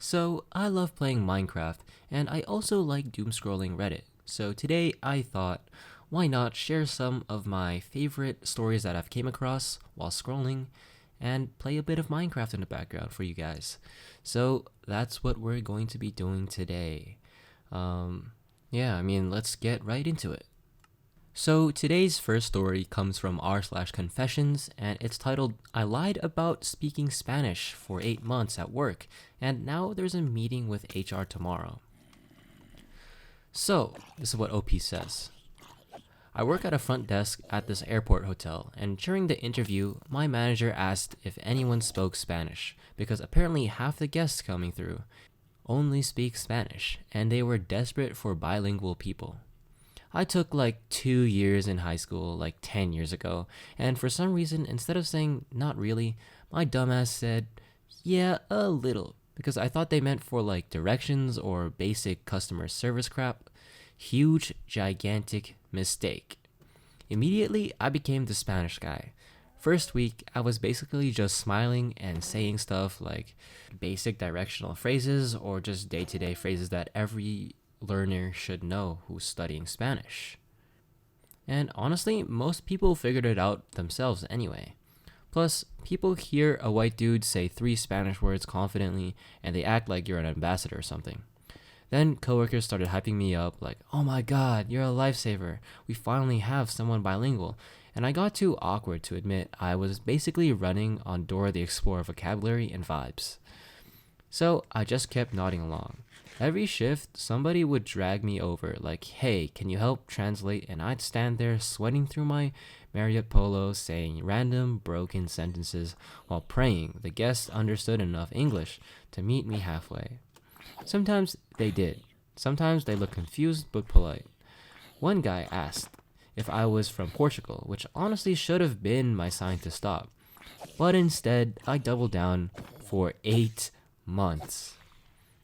So, I love playing Minecraft, and I also like doom scrolling Reddit. So, today I thought, why not share some of my favorite stories that I've came across while scrolling and play a bit of Minecraft in the background for you guys. So, that's what we're going to be doing today. Um, let's get right into it. So today's first story comes from r/confessions, and it's titled "I lied about speaking Spanish for 8 months at work, and now there's a meeting with HR tomorrow." So this is what OP says. I work at a front desk at this airport hotel, and during the interview, my manager asked if anyone spoke Spanish, because apparently half the guests coming through only speak Spanish, and they were desperate for bilingual people. I took like 2 years in high school, like 10 years ago, and for some reason, instead of saying not really, my dumbass said, yeah, a little, because I thought they meant for like directions or basic customer service crap. Huge, gigantic mistake. Immediately, I became the Spanish guy. First week, I was basically just smiling and saying stuff like basic directional phrases or just day to day phrases that every learner should know who's studying Spanish. And honestly, most people figured it out themselves anyway. Plus, people hear a white dude say three Spanish words confidently and they act like you're an ambassador or something. Then coworkers started hyping me up like, "Oh my god, you're a lifesaver. We finally have someone bilingual." And I got too awkward to admit I was basically running on Dora the Explorer vocabulary and vibes. So I just kept nodding along. Every shift, somebody would drag me over, like, "Hey, can you help translate?" And I'd stand there sweating through my Marriott polo, saying random broken sentences while praying the guests understood enough English to meet me halfway. Sometimes they did. Sometimes they looked confused but polite. One guy asked if I was from Portugal, which honestly should have been my sign to stop. But instead, I doubled down for 8 months.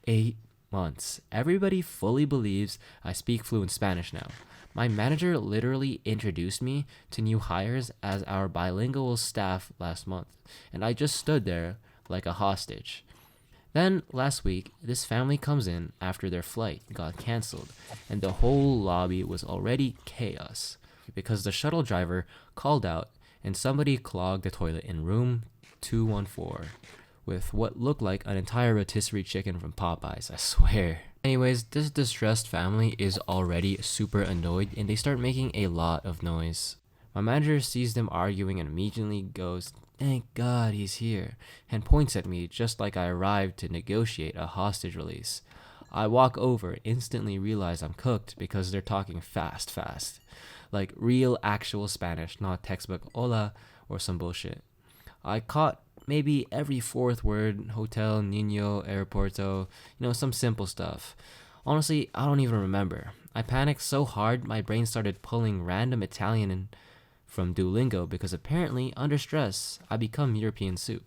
8 months. Everybody fully believes I speak fluent Spanish now. My manager literally introduced me to new hires as our bilingual staff last month, and I just stood there like a hostage. Then, last week, this family comes in after their flight got cancelled, and the whole lobby was already chaos because the shuttle driver called out and somebody clogged the toilet in room 214 with what looked like an entire rotisserie chicken from Popeyes, I swear. Anyways, this distressed family is already super annoyed and they start making a lot of noise. My manager sees them arguing and immediately goes, "Thank God he's here," and points at me just like I arrived to negotiate a hostage release. I walk over, instantly realize I'm cooked because they're talking fast. Like real actual Spanish, not textbook hola or some bullshit. I caught maybe every fourth word: hotel, nino, aeroporto, some simple stuff. Honestly, I don't even remember. I panicked so hard my brain started pulling random Italian from Duolingo because apparently, under stress, I become European soup.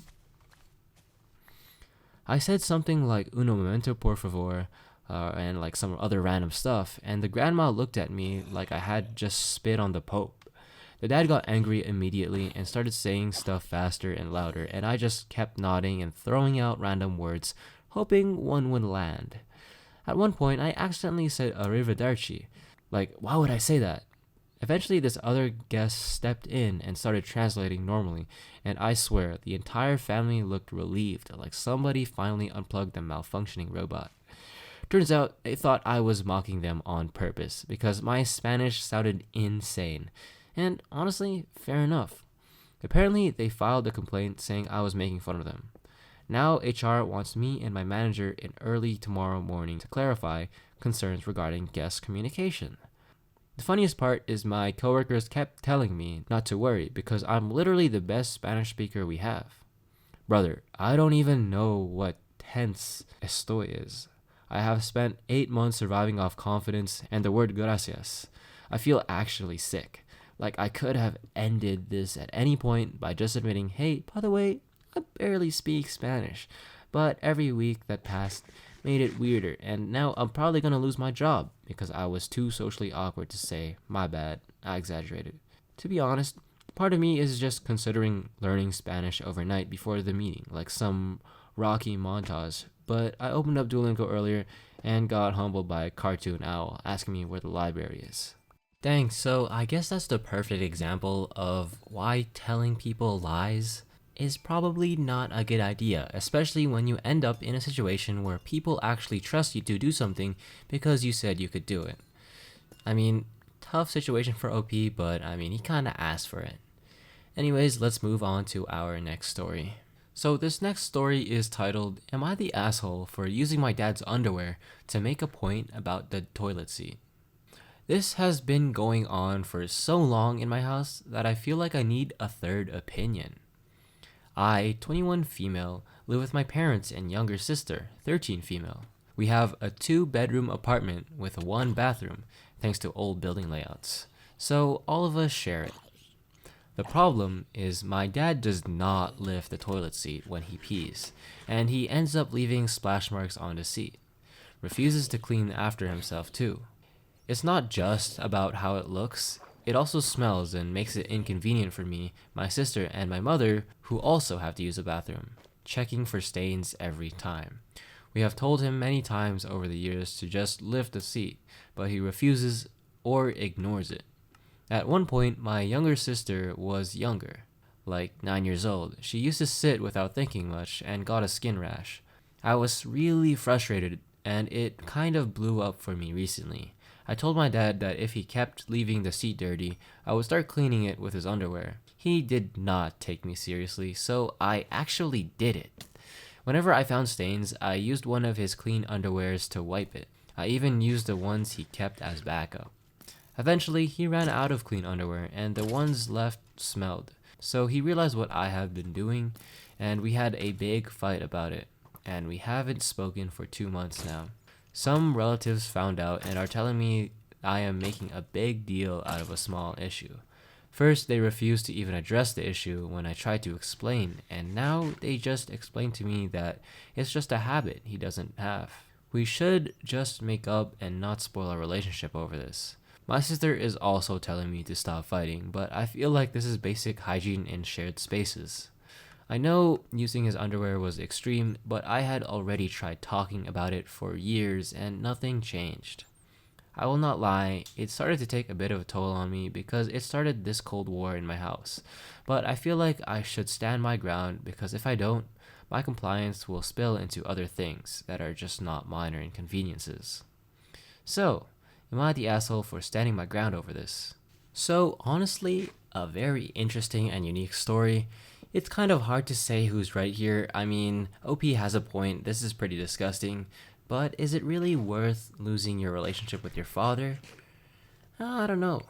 I said something like "uno momento por favor," and like some other random stuff, and the grandma looked at me like I had just spit on the Pope. The dad got angry immediately and started saying stuff faster and louder, and I just kept nodding and throwing out random words, hoping one would land. At one point, I accidentally said arrivederci. Like, why would I say that? Eventually, this other guest stepped in and started translating normally, and I swear, the entire family looked relieved, like somebody finally unplugged the malfunctioning robot. Turns out, they thought I was mocking them on purpose, because my Spanish sounded insane. And honestly, fair enough. Apparently, they filed a complaint saying I was making fun of them. Now, HR wants me and my manager in early tomorrow morning to clarify concerns regarding guest communication. The funniest part is my coworkers kept telling me not to worry because I'm literally the best Spanish speaker we have. Brother, I don't even know what tense estoy is. I have spent 8 months surviving off confidence and the word gracias. I feel actually sick. Like I could have ended this at any point by just admitting, "Hey, by the way, I barely speak Spanish." But every week that passed made it weirder, and now I'm probably gonna lose my job because I was too socially awkward to say, "My bad, I exaggerated." To be honest, part of me is just considering learning Spanish overnight before the meeting, like some Rocky montage but I opened up Duolingo earlier and got humbled by a cartoon owl asking me where the library is. Dang, so I guess that's the perfect example of why telling people lies is probably not a good idea, especially when you end up in a situation where people actually trust you to do something because you said you could do it. I mean, tough situation for OP, but I mean, he kinda asked for it. Anyways, let's move on to our next story. So this next story is titled, Am I the Asshole for Using My Dad's Underwear to Make a Point About the Toilet Seat? This has been going on for so long in my house that I feel like I need a third opinion. I, 21 female, live with my parents and younger sister, 13 female. We have a 2-bedroom apartment with 1 bathroom, thanks to old building layouts. So all of us share it. The problem is my dad does not lift the toilet seat when he pees, and he ends up leaving splash marks on the seat. Refuses to clean after himself too. It's not just about how it looks, it also smells and makes it inconvenient for me, my sister, and my mother, who also have to use the bathroom, checking for stains every time. We have told him many times over the years to just lift the seat, but he refuses or ignores it. At one point, my younger sister was younger, like 9 years old. She used to sit without thinking much and got a skin rash. I was really frustrated, and it kind of blew up for me recently. I told my dad that if he kept leaving the seat dirty, I would start cleaning it with his underwear. He did not take me seriously, so I actually did it. Whenever I found stains, I used one of his clean underwears to wipe it. I even used the ones he kept as backup. Eventually, he ran out of clean underwear, and the ones left smelled. So he realized what I have been doing, and we had a big fight about it. And we haven't spoken for 2 months now. Some relatives found out and are telling me I am making a big deal out of a small issue. First, they refused to even address the issue when I tried to explain, and now they just explained to me that it's just a habit he doesn't have. We should just make up and not spoil our relationship over this. My sister is also telling me to stop fighting, but I feel like this is basic hygiene in shared spaces. I know using his underwear was extreme, but I had already tried talking about it for years and nothing changed. I will not lie, it started to take a bit of a toll on me because it started this cold war in my house. But I feel like I should stand my ground because if I don't, my compliance will spill into other things that are just not minor inconveniences. So, am I the asshole for standing my ground over this? So, honestly, a very interesting and unique story. It's kind of hard to say who's right here. I mean, OP has a point, this is pretty disgusting, but is it really worth losing your relationship with your father? I don't know.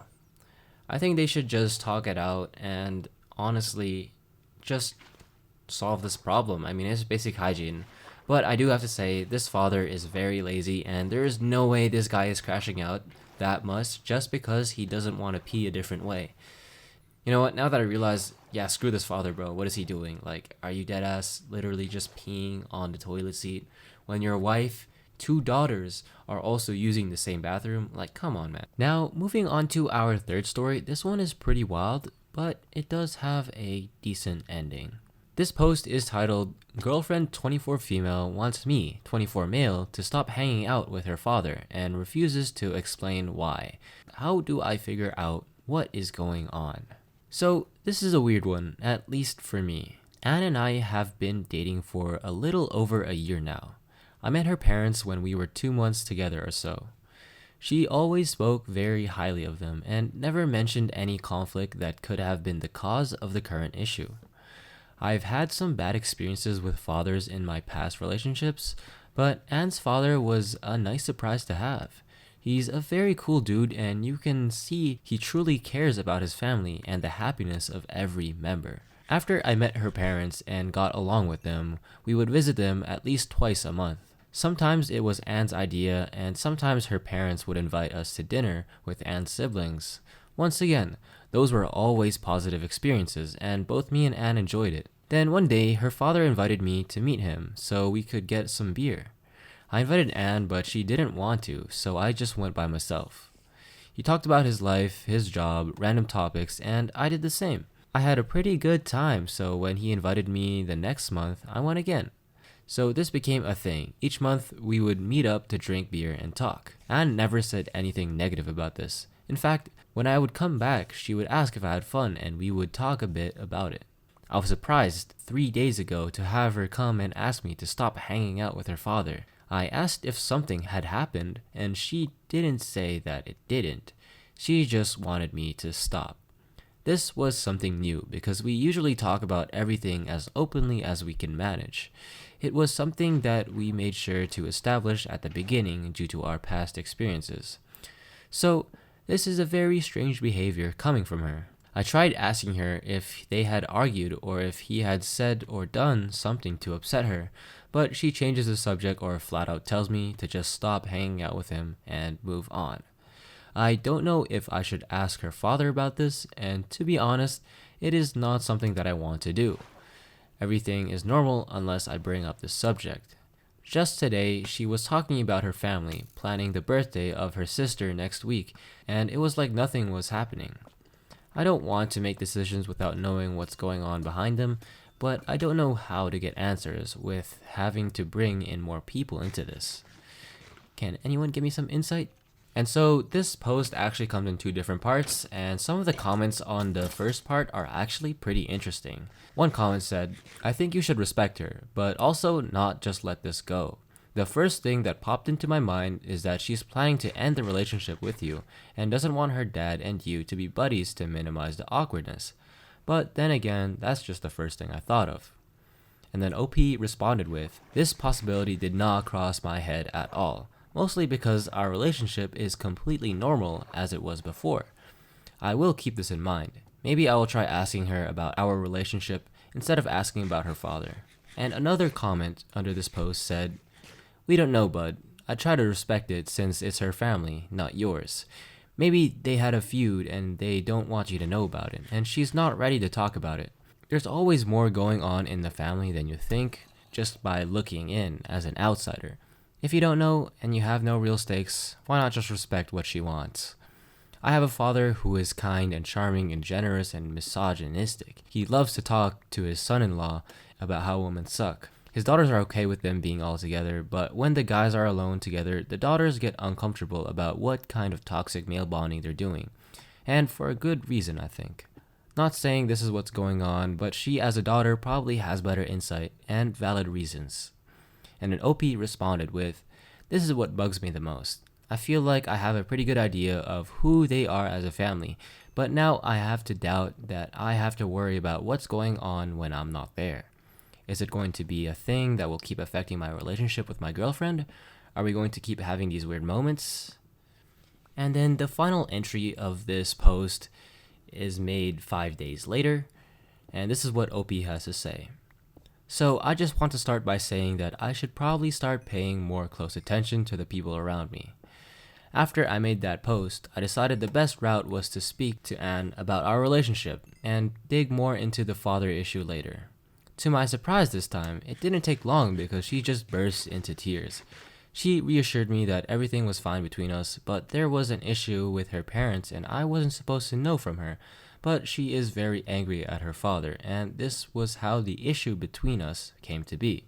I think they should just talk it out and honestly just solve this problem. I mean, it's basic hygiene. But I do have to say, this father is very lazy and there is no way this guy is crashing out that much just because he doesn't want to pee a different way. You know what, now that I realize, yeah, screw this father, bro. What is he doing? Like, are you deadass literally just peeing on the toilet seat when your wife, 2 daughters are also using the same bathroom? Like, come on, man. Now, moving on to our third story. This one is pretty wild, but it does have a decent ending. This post is titled, Girlfriend 24 female wants me, 24 male, to stop hanging out with her father and refuses to explain why. How do I figure out what is going on? So, this is a weird one, at least for me. Anne and I have been dating for a little over a year now. I met her parents when we were 2 months together or so. She always spoke very highly of them and never mentioned any conflict that could have been the cause of the current issue. I've had some bad experiences with fathers in my past relationships, but Anne's father was a nice surprise to have. He's a very cool dude and you can see he truly cares about his family and the happiness of every member. After I met her parents and got along with them, we would visit them at least twice a month. Sometimes it was Anne's idea and sometimes her parents would invite us to dinner with Anne's siblings. Once again, those were always positive experiences and both me and Anne enjoyed it. Then one day, her father invited me to meet him so we could get some beer. I invited Anne, but she didn't want to, so I just went by myself. He talked about his life, his job, random topics, and I did the same. I had a pretty good time, so when he invited me the next month, I went again. So this became a thing. Each month, we would meet up to drink beer and talk. Anne never said anything negative about this. In fact, when I would come back, she would ask if I had fun and we would talk a bit about it. I was surprised 3 days ago to have her come and ask me to stop hanging out with her father. I asked if something had happened, and she didn't say that it didn't. She just wanted me to stop. This was something new because we usually talk about everything as openly as we can manage. It was something that we made sure to establish at the beginning due to our past experiences. So, this is a very strange behavior coming from her. I tried asking her if they had argued or if he had said or done something to upset her, but she changes the subject or flat out tells me to just stop hanging out with him and move on. I don't know if I should ask her father about this, and to be honest, it is not something that I want to do. Everything is normal unless I bring up this subject. Just today, she was talking about her family, planning the birthday of her sister next week, and it was like nothing was happening. I don't want to make decisions without knowing what's going on behind them, but I don't know how to get answers with having to bring in more people into this. Can anyone give me some insight? And so this post actually comes in two different parts, and some of the comments on the first part are actually pretty interesting. One comment said, "I think you should respect her, but also not just let this go. The first thing that popped into my mind is that she's planning to end the relationship with you and doesn't want her dad and you to be buddies to minimize the awkwardness. But then again, that's just the first thing I thought of." And then OP responded with, "This possibility did not cross my head at all, mostly because our relationship is completely normal as it was before. I will keep this in mind. Maybe I will try asking her about our relationship instead of asking about her father." And another comment under this post said, "We don't know, bud. I try to respect it since it's her family, not yours. Maybe they had a feud and they don't want you to know about it, and she's not ready to talk about it. There's always more going on in the family than you think, just by looking in as an outsider. If you don't know and you have no real stakes, why not just respect what she wants? I have a father who is kind and charming and generous and misogynistic. He loves to talk to his son-in-law about how women suck. His daughters are okay with them being all together, but when the guys are alone together, the daughters get uncomfortable about what kind of toxic male bonding they're doing. And for a good reason, I think. Not saying this is what's going on, but she as a daughter probably has better insight and valid reasons." And an OP responded with, "This is what bugs me the most. I feel like I have a pretty good idea of who they are as a family, but now I have to doubt that I have to worry about what's going on when I'm not there. Is it going to be a thing that will keep affecting my relationship with my girlfriend? Are we going to keep having these weird moments?" And then the final entry of this post is made 5 days later, and this is what OP has to say. "So I just want to start by saying that I should probably start paying more close attention to the people around me. After I made that post, I decided the best route was to speak to Anne about our relationship and dig more into the father issue later. To my surprise this time, it didn't take long because she just burst into tears. She reassured me that everything was fine between us, but there was an issue with her parents and I wasn't supposed to know from her, but she is very angry at her father, and this was how the issue between us came to be.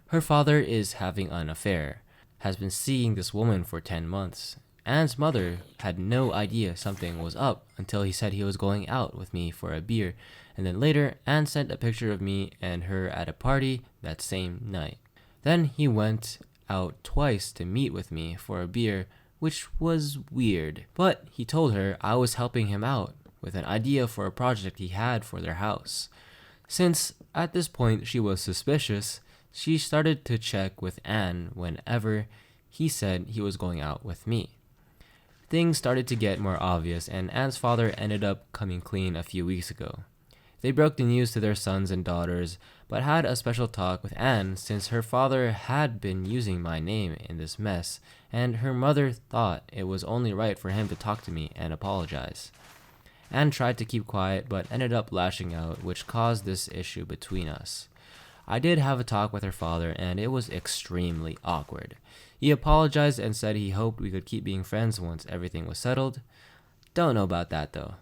Her father is having an affair, has been seeing this woman for 10 months. Anne's mother had no idea something was up until he said he was going out with me for a beer, and then later Anne sent a picture of me and her at a party that same night. Then he went out twice to meet with me for a beer, which was weird, but he told her I was helping him out with an idea for a project he had for their house. Since at this point she was suspicious, she started to check with Anne whenever he said he was going out with me. Things started to get more obvious, and Anne's father ended up coming clean a few weeks ago. They broke the news to their sons and daughters, but had a special talk with Anne since her father had been using my name in this mess, and her mother thought it was only right for him to talk to me and apologize. Anne tried to keep quiet, but ended up lashing out, which caused this issue between us. I did have a talk with her father, and it was extremely awkward. He apologized and said he hoped we could keep being friends once everything was settled. Don't know about that though.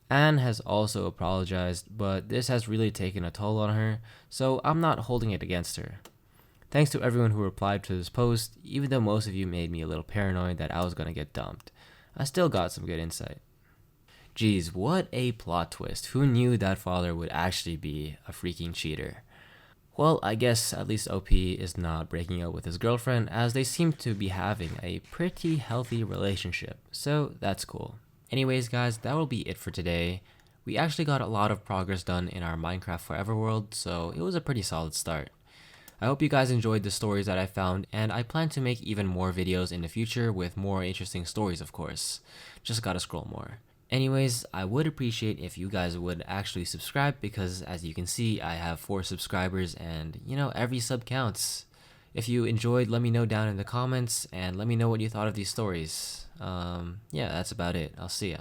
Anne has also apologized, but this has really taken a toll on her, so I'm not holding it against her. Thanks to everyone who replied to this post, even though most of you made me a little paranoid that I was gonna get dumped. I still got some good insight. Geez, what a plot twist. Who knew that father would actually be a freaking cheater? Well, I guess at least OP is not breaking up with his girlfriend, as they seem to be having a pretty healthy relationship, so that's cool. Anyways guys, that will be it for today. We actually got a lot of progress done in our Minecraft Forever world, so it was a pretty solid start. I hope you guys enjoyed the stories that I found, and I plan to make even more videos in the future with more interesting stories, of course. Just gotta scroll more. Anyways, I would appreciate if you guys would actually subscribe, because as you can see, I have 4 subscribers and every sub counts. If you enjoyed, let me know down in the comments and let me know what you thought of these stories. Yeah, that's about it. I'll see ya.